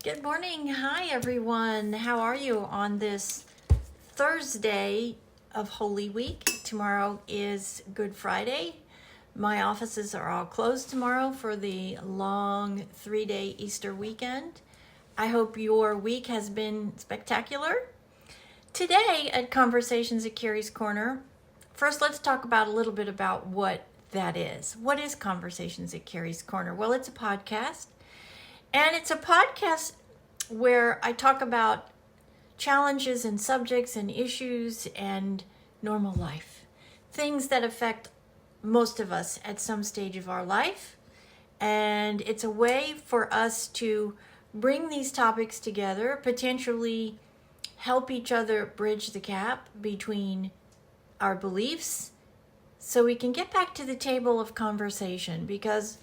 Good morning. Hi, everyone. How are you on this Thursday of Holy Week? Tomorrow is Good Friday. My offices are all closed tomorrow for the long 3-day Easter weekend. I hope your week has been spectacular. Today at Conversations at Carrie's Corner, first let's talk about a little bit about what that is. What is Conversations at Carrie's Corner? Well, it's a podcast. And it's a podcast where I talk about challenges and subjects and issues and normal life. Things that affect most of us at some stage of our life. And it's a way for us to bring these topics together, potentially help each other bridge the gap between our beliefs so we can get back to the table of conversation, because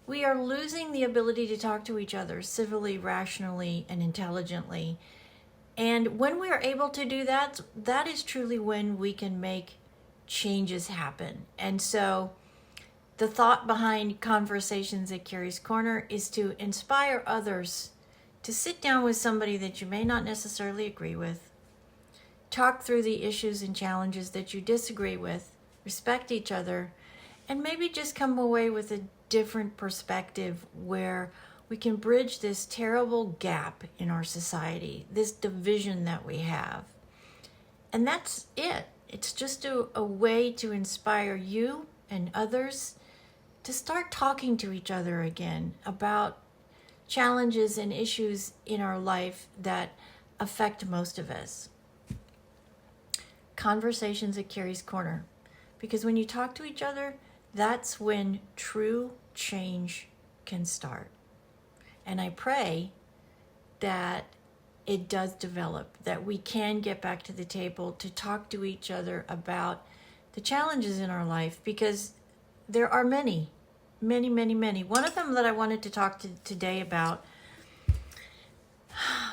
we are losing the ability to talk to each other civilly, rationally, and intelligently. And when we are able to do that, that is truly when we can make changes happen. And so the thought behind Conversations at Carrie's Corner is to inspire others to sit down with somebody that you may not necessarily agree with, talk through the issues and challenges that you disagree with, respect each other, and maybe just come away with a different perspective where we can bridge this terrible gap in our society, this division that we have. And that's it. It's just a way to inspire you and others to start talking to each other again about challenges and issues in our life that affect most of us. Conversations at Carrie's Corner. Because when you talk to each other, that's when true change can start. And I pray that it does develop, that we can get back to the table to talk to each other about the challenges in our life, because there are many. One of them that I wanted to talk to today about,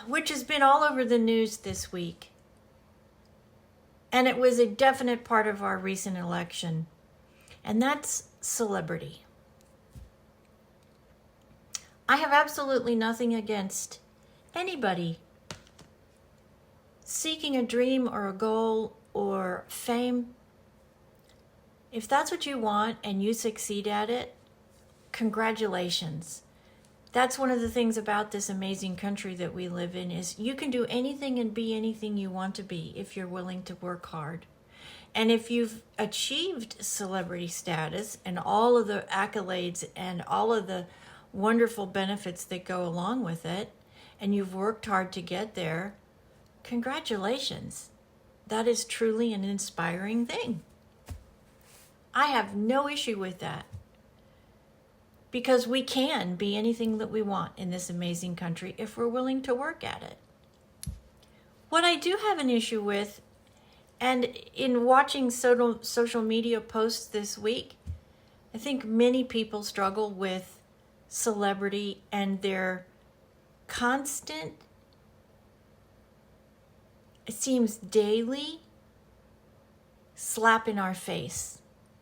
which has been all over the news this week, and it was a definite part of our recent election, and that's celebrity. I have absolutely nothing against anybody seeking a dream or a goal or fame. If that's what you want and you succeed at it, congratulations. That's one of the things about this amazing country that we live in, is you can do anything and be anything you want to be if you're willing to work hard. And if you've achieved celebrity status and all of the accolades and all of the wonderful benefits that go along with it, and you've worked hard to get there, congratulations. That is truly an inspiring thing. I have no issue with that, because we can be anything that we want in this amazing country if we're willing to work at it. What I do have an issue with, and in watching social media posts this week, I think many people struggle with celebrity and their constant, it seems daily, slap in our face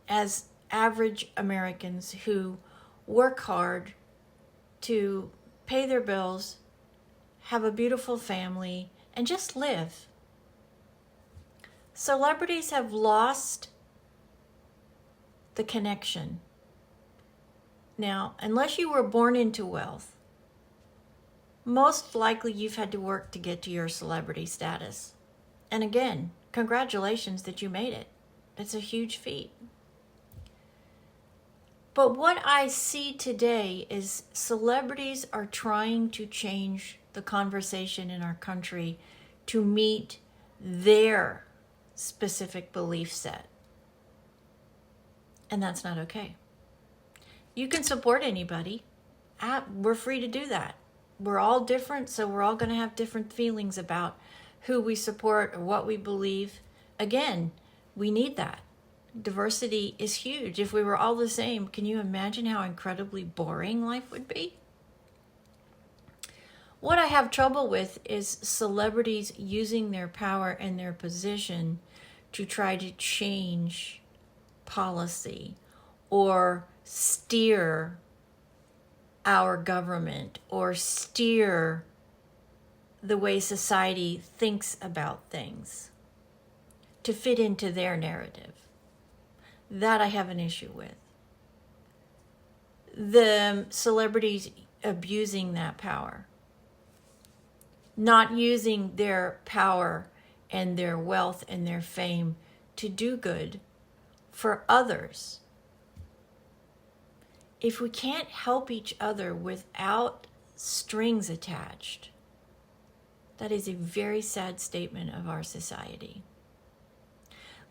as average Americans who work hard to pay their bills, have a beautiful family, and just live. Celebrities have lost the connection. Now, unless you were born into wealth, most likely you've had to work to get to your celebrity status. And again, congratulations that you made it. It's a huge feat. But what I see today is celebrities are trying to change the conversation in our country to meet their specific belief set. And that's not okay. You can support anybody. We're free to do that. We're all different, so we're all going to have different feelings about who we support or what we believe. Again, we need that. Diversity is huge. If we were all the same, can you imagine how incredibly boring life would be? What I have trouble with is celebrities using their power and their position to try to change policy or steer our government or steer the way society thinks about things to fit into their narrative. That I have an issue with. The celebrities abusing that power, not using their power and their wealth and their fame to do good for others. If we can't help each other without strings attached, that is a very sad statement of our society.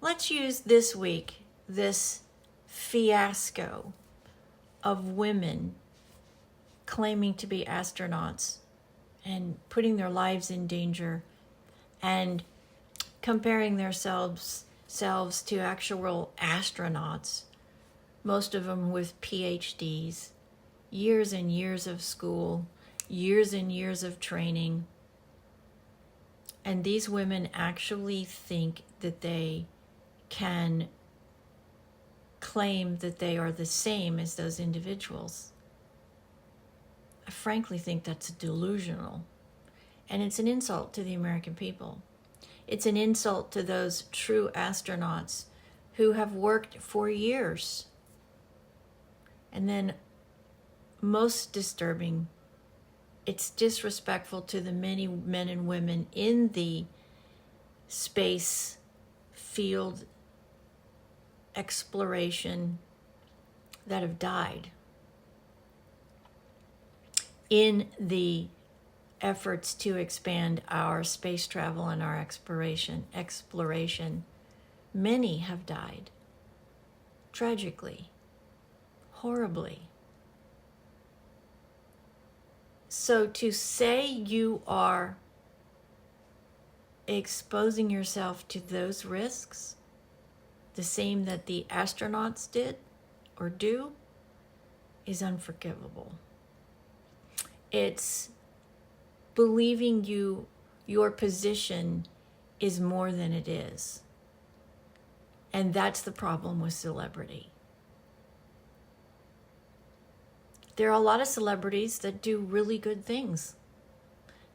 Let's use this week, this fiasco of women claiming to be astronauts and putting their lives in danger and comparing themselves to actual astronauts, most of them with PhDs, years and years of school, years and years of training. And these women actually think that they can claim that they are the same as those individuals. I frankly think that's delusional. And it's an insult to the American people. It's an insult to those true astronauts who have worked for years. And then, most disturbing, it's disrespectful to the many men and women in the space field exploration that have died in the efforts to expand our space travel and our exploration. Many have died tragically, horribly. So to say you are exposing yourself to those risks, the same that the astronauts did or do, is unforgivable. It's believing your position is more than it is. And that's the problem with celebrity. There are a lot of celebrities that do really good things,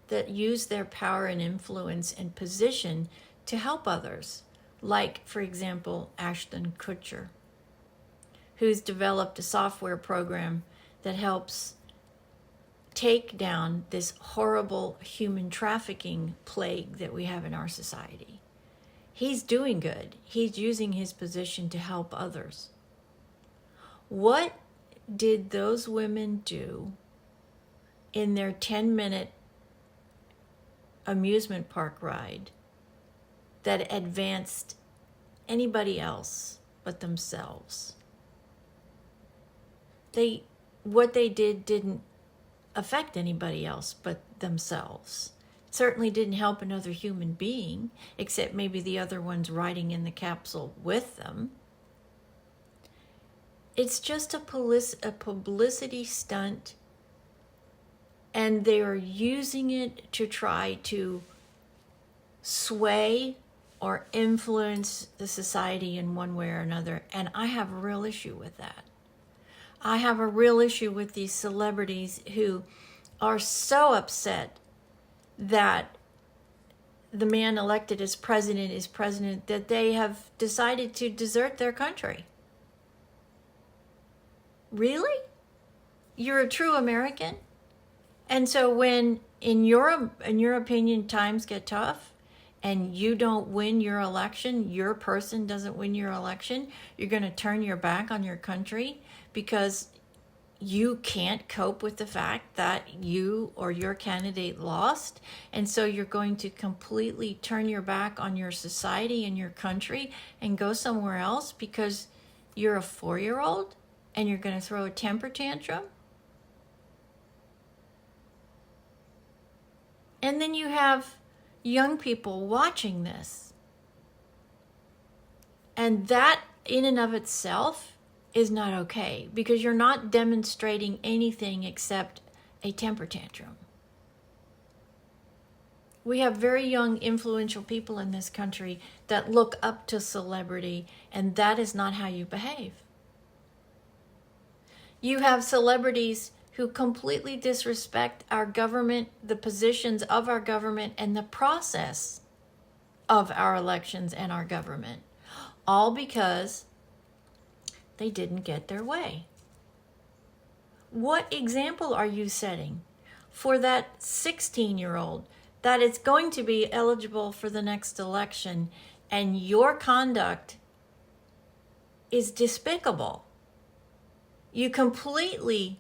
that use their power and influence and position to help others. Like, for example, Ashton Kutcher, who's developed a software program that helps take down this horrible human trafficking plague that we have in our society. He's doing good. He's using his position to help others. What did those women do in their 10-minute amusement park ride that advanced anybody else but themselves? What they did didn't affect anybody else but themselves. It certainly didn't help another human being, except maybe the other ones riding in the capsule with them. It's just a publicity stunt, and they are using it to try to sway or influence the society in one way or another, and I have a real issue with that. I have a real issue with these celebrities who are so upset that the man elected as president is president that they have decided to desert their country. Really? You're a true American? And so when, in your opinion, times get tough and you don't win your election, your person doesn't win your election, you're going to turn your back on your country because you can't cope with the fact that you or your candidate lost, and so you're going to completely turn your back on your society and your country and go somewhere else because you're a 4-year-old and you're going to throw a temper tantrum? And then you have young people watching this. And that in and of itself is not okay, because you're not demonstrating anything except a temper tantrum. We have very young, influential people in this country that look up to celebrity, and that is not how you behave. You have celebrities who completely disrespect our government, the positions of our government, and the process of our elections and our government, all because they didn't get their way. What example are you setting for that 16-year-old that is going to be eligible for the next election, and your conduct is despicable? You completely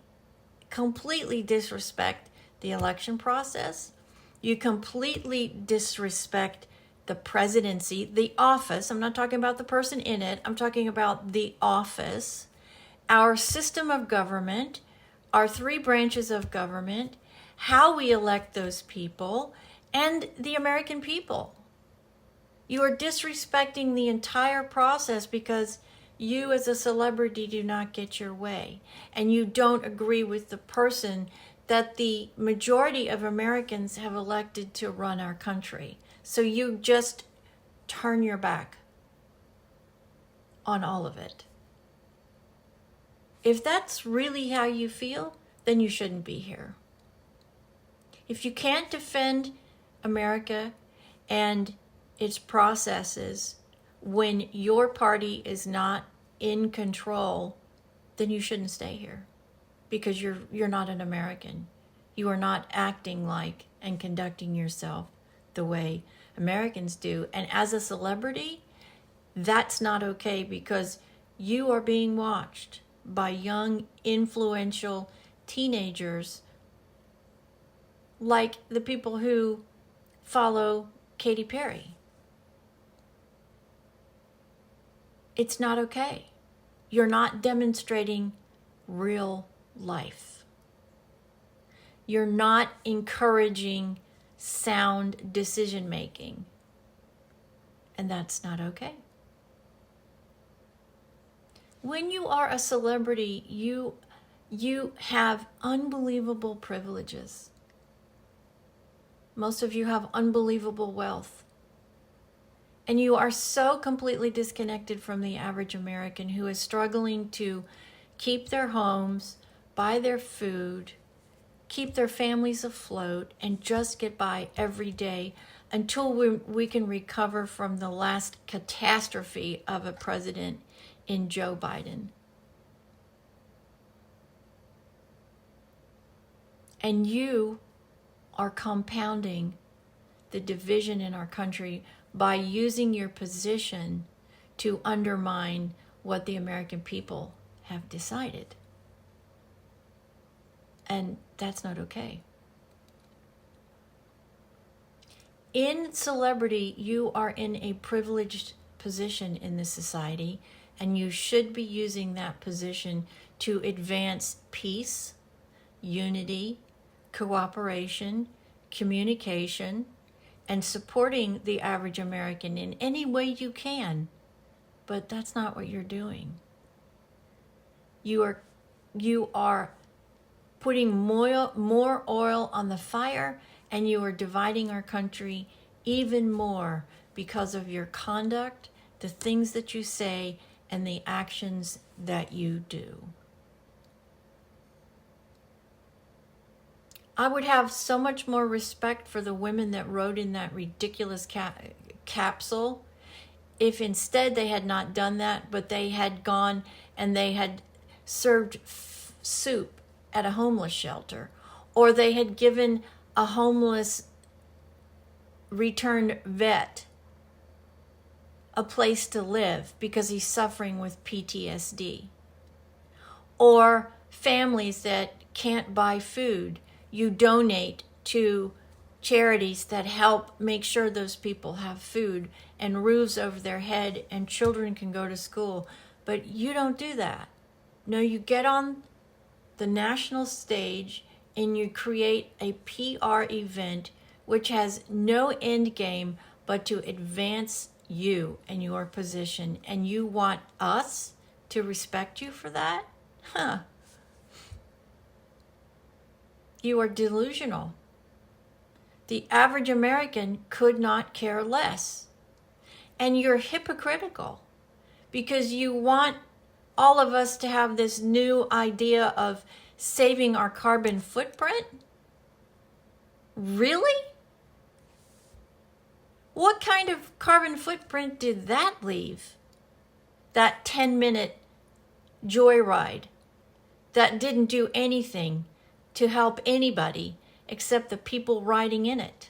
disrespect the election process. You completely disrespect the presidency, the office. I'm not talking about the person in it. I'm talking about the office, our system of government, our three branches of government, how we elect those people, and the American people. You are disrespecting the entire process because you as a celebrity do not get your way, and you don't agree with the person that the majority of Americans have elected to run our country. So you just turn your back on all of it. If that's really how you feel, then you shouldn't be here. If you can't defend America and its processes when your party is not in control, then you shouldn't stay here, because you're not an American. You are not acting like and conducting yourself the way Americans do. And as a celebrity, that's not okay, because you are being watched by young, influential teenagers like the people who follow Katy Perry. It's not okay. You're not demonstrating real life. You're not encouraging sound decision making. And that's not okay. When you are a celebrity, you have unbelievable privileges. Most of you have unbelievable wealth. And you are so completely disconnected from the average American who is struggling to keep their homes, buy their food, keep their families afloat, and just get by every day until we can recover from the last catastrophe of a president in Joe Biden. And you are compounding the division in our country by using your position to undermine what the American people have decided. And that's not okay. In celebrity, you are in a privileged position in this society, and you should be using that position to advance peace, unity, cooperation, communication, and supporting the average American in any way you can. But that's not what you're doing. You are putting more oil on the fire, and you are dividing our country even more because of your conduct, the things that you say, and the actions that you do. I would have so much more respect for the women that rode in that ridiculous capsule if instead they had not done that, but they had gone and they had served soup at a homeless shelter, or they had given a homeless returned vet a place to live because he's suffering with PTSD, or families that can't buy food. You donate to charities that help make sure those people have food and roofs over their head and children can go to school. But you don't do that. No, you get on the national stage and you create a PR event which has no end game but to advance you and your position. And you want us to respect you for that? Huh. You are delusional. The average American could not care less. And you're hypocritical because you want all of us to have this new idea of saving our carbon footprint? Really? What kind of carbon footprint did that leave? That 10-minute joyride that didn't do anything to help anybody except the people riding in it.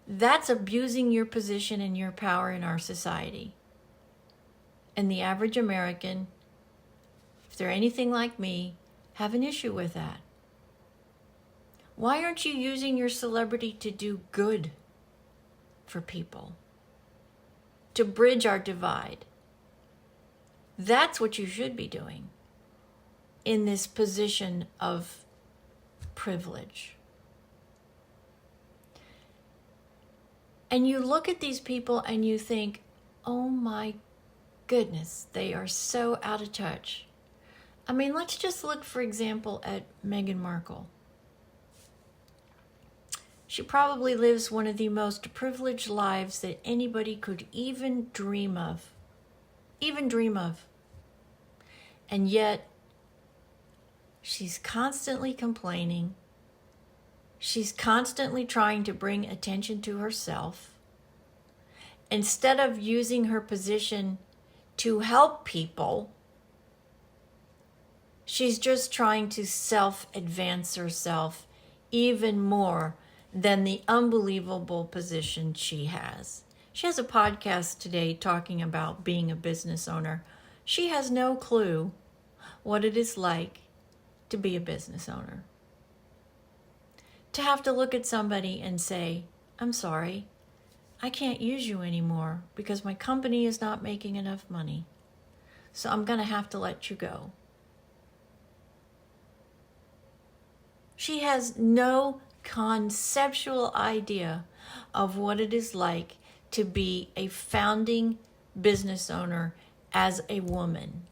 That's abusing your position and your power in our society. And the average American, if they're anything like me, have an issue with that. Why aren't you using your celebrity to do good for people? To bridge our divide? That's what you should be doing in this position of privilege. And you look at these people and you think, oh my goodness, they are so out of touch. I mean, let's just look, for example, at Meghan Markle. She probably lives one of the most privileged lives that anybody could even dream of. And yet, she's constantly complaining. She's constantly trying to bring attention to herself. Instead of using her position to help people, she's just trying to self-advance herself even more than the unbelievable position she has. She has a podcast today talking about being a business owner. She has no clue what it is like to be a business owner. To have to look at somebody and say, I'm sorry, I can't use you anymore because my company is not making enough money. So I'm going to have to let you go. She has no conceptual idea of what it is like to be a founding business owner as a woman.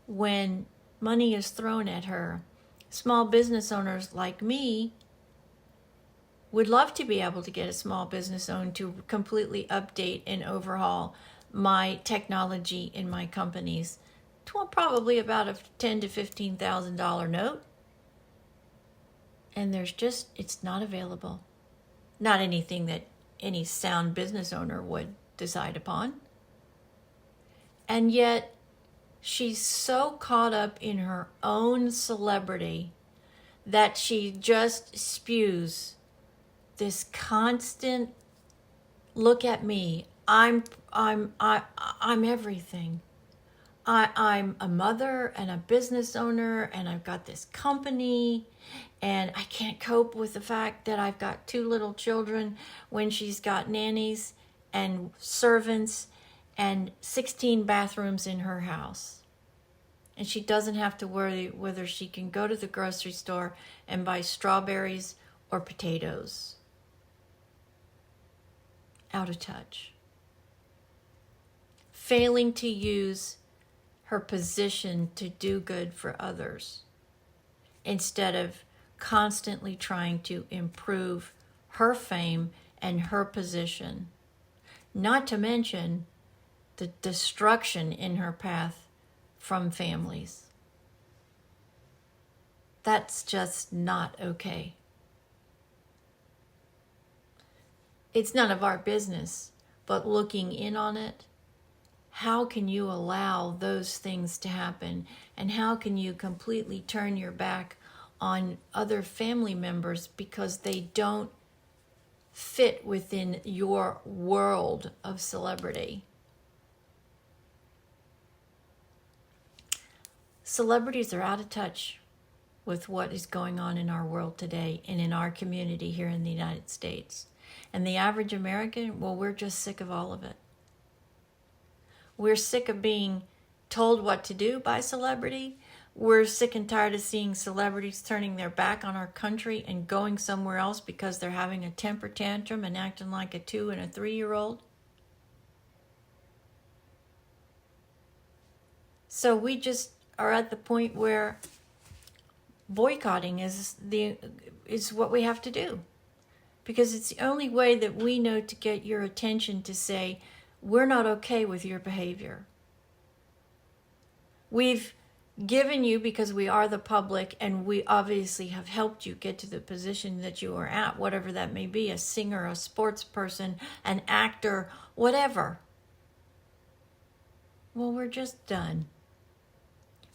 When money is thrown at her, small business owners like me would love to be able to get a small business owned to completely update and overhaul my technology in my companies to probably about a $10,000 to $15,000 note. And it's not available. Not anything that any sound business owner would decide upon. And yet, she's so caught up in her own celebrity that she just spews this constant, look at me, I'm everything. I'm a mother and a business owner, and I've got this company, and I can't cope with the fact that I've got 2 little children when she's got nannies and servants and 16 bathrooms in her house. And she doesn't have to worry whether she can go to the grocery store and buy strawberries or potatoes. Out of touch. Failing to use her position to do good for others instead of constantly trying to improve her fame and her position. Not to mention the destruction in her path from families. That's just not okay. It's none of our business, but looking in on it, how can you allow those things to happen? And how can you completely turn your back on other family members because they don't fit within your world of celebrity? Celebrities are out of touch with what is going on in our world today and in our community here in the United States. And the average American, well, we're just sick of all of it. We're sick of being told what to do by celebrity. We're sick and tired of seeing celebrities turning their back on our country and going somewhere else because they're having a temper tantrum and acting like a 2 and a 3-year-old. So we just are at the point where boycotting is what we have to do. Because it's the only way that we know to get your attention to say, we're not okay with your behavior. We've given you, because we are the public, and we obviously have helped you get to the position that you are at, whatever that may be, a singer, a sports person, an actor, whatever. Well, we're just done.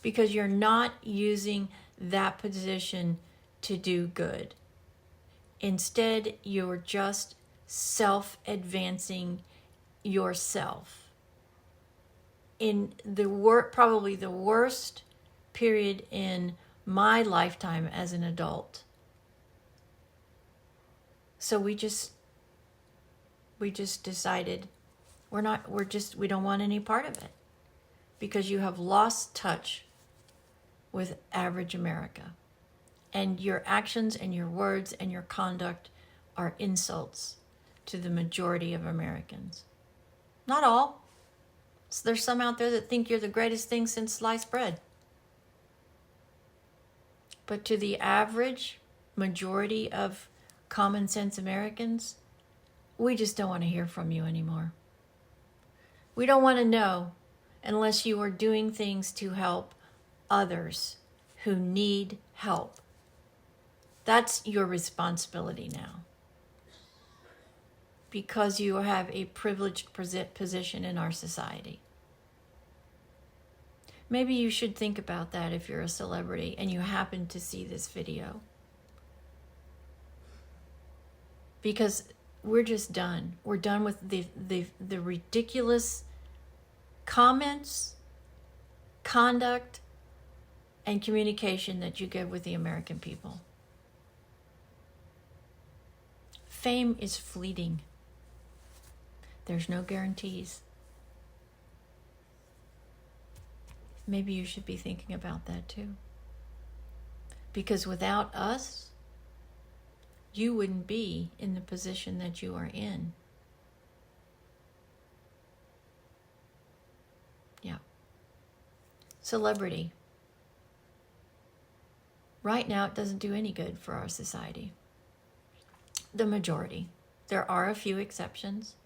Because you're not using that position to do good. Instead, you're just self-advancing yourself. In the probably the worst period in my lifetime as an adult. So we just decided we don't want any part of it, because you have lost touch with average America, and your actions and your words and your conduct are insults to the majority of Americans. Not all. So there's some out there that think you're the greatest thing since sliced bread. But to the average majority of common sense Americans, we just don't want to hear from you anymore. We don't want to know unless you are doing things to help others who need help. That's your responsibility now, because you have a privileged position in our society. Maybe you should think about that if you're a celebrity and you happen to see this video. Because we're just done. We're done with the ridiculous comments, conduct, and communication that you give with the American people. Fame is fleeting. There's no guarantees. Maybe you should be thinking about that too. Because without us, you wouldn't be in the position that you are in. Yeah. Celebrity. Right now, it doesn't do any good for our society. The majority. There are a few exceptions,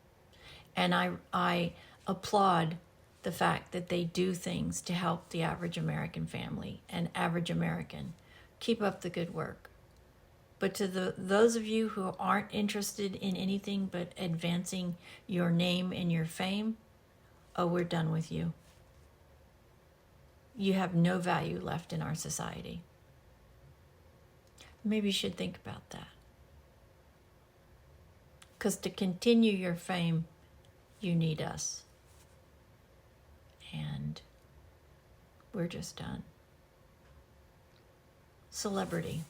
and I applaud the fact that they do things to help the average American family and average American. Keep up the good work. But to those of you who aren't interested in anything but advancing your name and your fame, oh, we're done with you. You have no value left in our society. Maybe you should think about that. Because to continue your fame, you need us. And we're just done. Celebrity.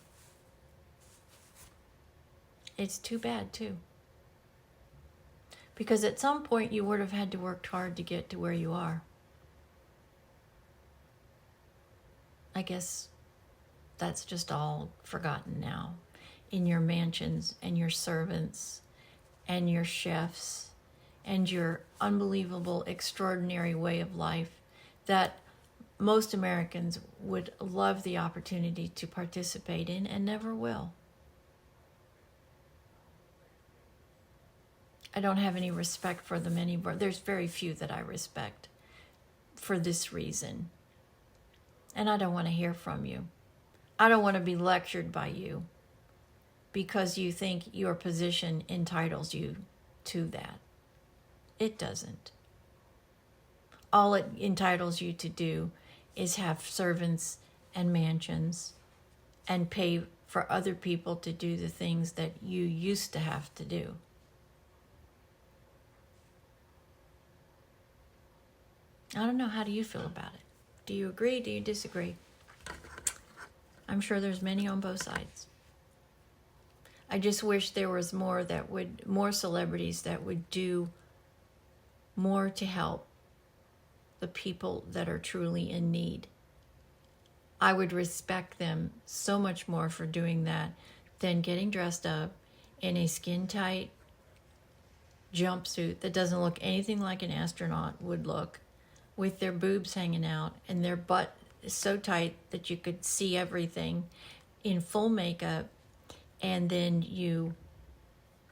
It's too bad, too. Because at some point you would have had to work hard to get to where you are. I guess that's just all forgotten now. In your mansions and your servants and your chefs and your unbelievable, extraordinary way of life that most Americans would love the opportunity to participate in and never will. I don't have any respect for them anymore. There's very few that I respect for this reason. And I don't want to hear from you. I don't want to be lectured by you because you think your position entitles you to that. It doesn't. All it entitles you to do is have servants and mansions and pay for other people to do the things that you used to have to do. I don't know, how do you feel about it? Do you agree? Do you disagree? I'm sure there's many on both sides. I just wish there was more celebrities that would do more to help the people that are truly in need. I would respect them so much more for doing that than getting dressed up in a skin-tight jumpsuit that doesn't look anything like an astronaut would look, with their boobs hanging out and their butt so tight that you could see everything, in full makeup, and then you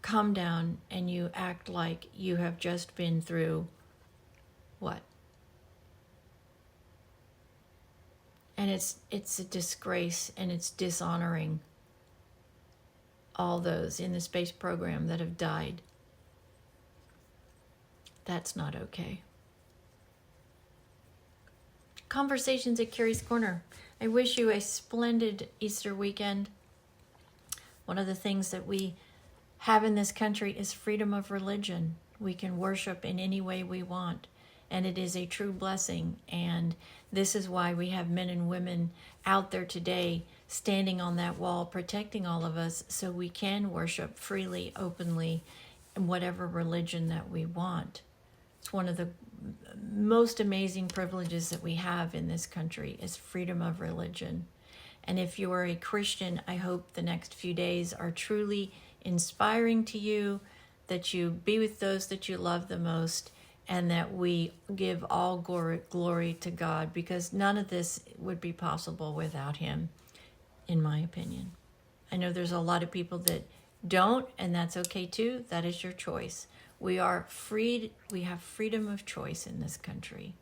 come down and you act like you have just been through what? And it's a disgrace, and it's dishonoring all those in the space program that have died. That's not okay. Conversations at Carrie's Corner. I wish you a splendid Easter weekend. One of the things that we have in this country is freedom of religion. We can worship in any way we want, and it is a true blessing. And this is why we have men and women out there today standing on that wall, protecting all of us so we can worship freely, openly, in whatever religion that we want. It's one of the most amazing privileges that we have in this country is freedom of religion. And if you are a Christian, I hope the next few days are truly inspiring to you, that you be with those that you love the most, and that we give all glory to God, because none of this would be possible without Him, in my opinion. I know there's a lot of people that don't, and that's okay too. That is your choice. We are freed. We have freedom of choice in this country.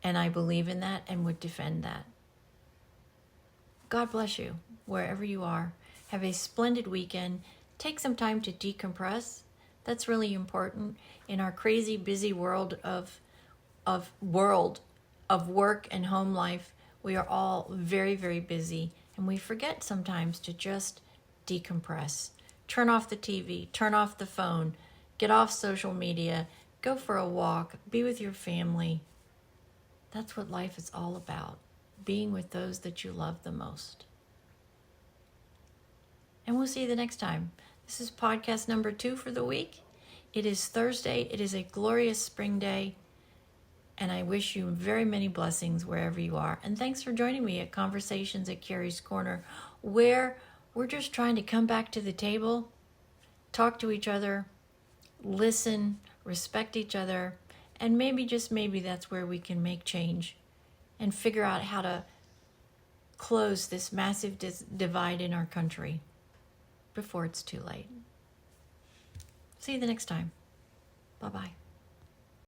And I believe in that and would defend that. God bless you, wherever you are. Have a splendid weekend. Take some time to decompress. That's really important in our crazy, busy world of work and home life. We are all very, very busy, and we forget sometimes to just decompress. Turn off the TV, turn off the phone, get off social media, go for a walk, be with your family. That's what life is all about, being with those that you love the most. And we'll see you the next time. This is podcast number 2 for the week. It is Thursday. It is a glorious spring day. And I wish you very many blessings wherever you are. And thanks for joining me at Conversations at Carrie's Corner, where we're just trying to come back to the table, talk to each other, listen, respect each other, and maybe, just maybe, that's where we can make change and figure out how to close this massive divide in our country before it's too late. See you the next time. Bye-bye.